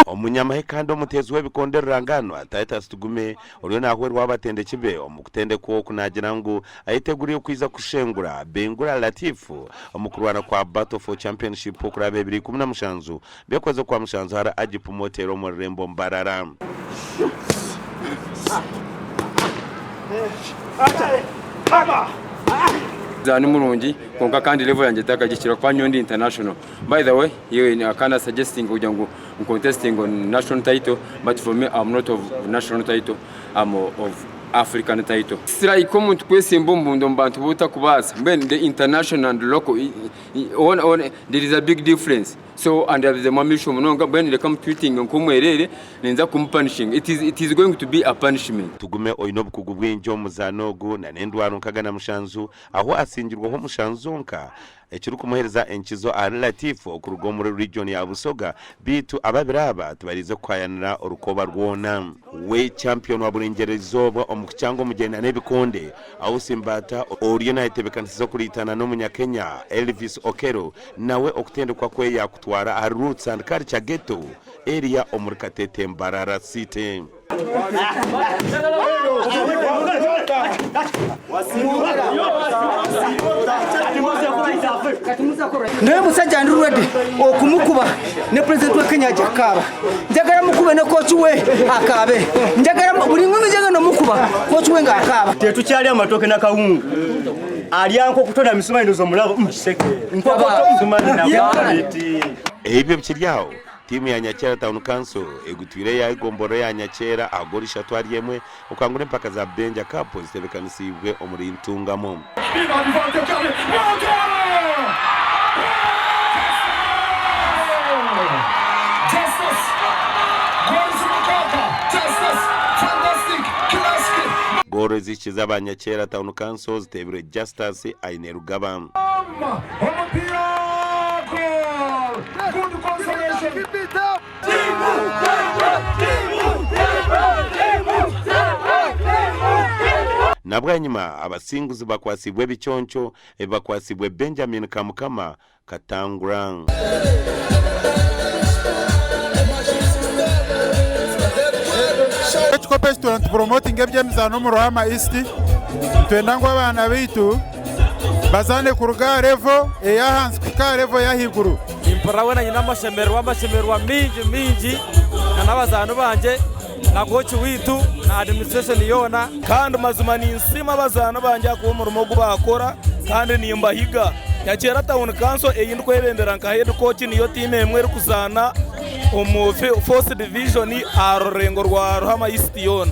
Omunyamahe kandi omutezi w'ebikonde ngano atayita Tugume oliyo nawe rwabatende kibe omukutende ko kunagira ngo ayiteguriye kwiza kushengura Bengura Latifu omukurwana kwa Battle for Championship kuri 2017 byakoze kwa mushanzo hara agipumotero mu rembo Mbarara. Zani mulungi konka kandi level yanjye takagikira kwa Nyondi International. By the way, you can suggesting ujya ngo contesting on national title, but for me I'm not of national title, I'm of African title. Sira ikomuntu kwese mbombundo mbantu buta kubaza. When the international and local there is a big difference. So and the mamisho munonga when they come tweeting nkumwerere nenza kumpunishing. It is going to be a punishment. Tugume oyinobu kugubwinjo muzanogo na nendwano kagana mushanzu aho asingirwa ho mushanzonka ekiruko muhereza enkizo Latifu ku rugo muri region ya Busoga bitu ababiraba tubarize kwayanira urukoba rwona we champion wa Burengerezo omukyango mugenda nebikonde aho Mbata oriyo nayitebekanisiza kulitana no munyakenya Elvis Okero nawe okutendekwa kwe yakutwara roots and culture ghetto area omurikatete Mbarara City. Ndiye musajja ndurwede okumukuba ne president wa Kenya jakaba njagala mukube ne coach we akabe njagala buli ngumi njagala no mukuba coach we nga akaba tetukyali amatoke na kawungu alyanko kutonda misumani zo mulabo mseke nkoko misumani na kwality ebyo bikiryaho timu ya Nyakera Town Council egutwire ya igomboro ya Nyakera agorisha twaryemwe ukangure Empaka za Benja Cup zitebekanisiwe omuri ntungamo. Goro zikiza abanyakera Town Council zitebire Justice aine rugaba. Nabwanyuma abasinguzi bakwasibwe bichoncho bakwasibwe Benjamin Kamukama Katangurang. Restaurant promoting ebyemizano mu Rwama East twendangwa abana bitu bazane kuruga revo eyahanzwe ka revo yahiguru imparabona nyina amashemerwa mingi n'abazano banje na gochi witu na administration yona kandi mazuma ni insima bazano banje ko mu rumo gubakora kandi ni mbahiga Nyakera Town Council eyindwe ebembera nka head coach niyo team emwe kuzana omu first division arorengo rwa Rwama East yona.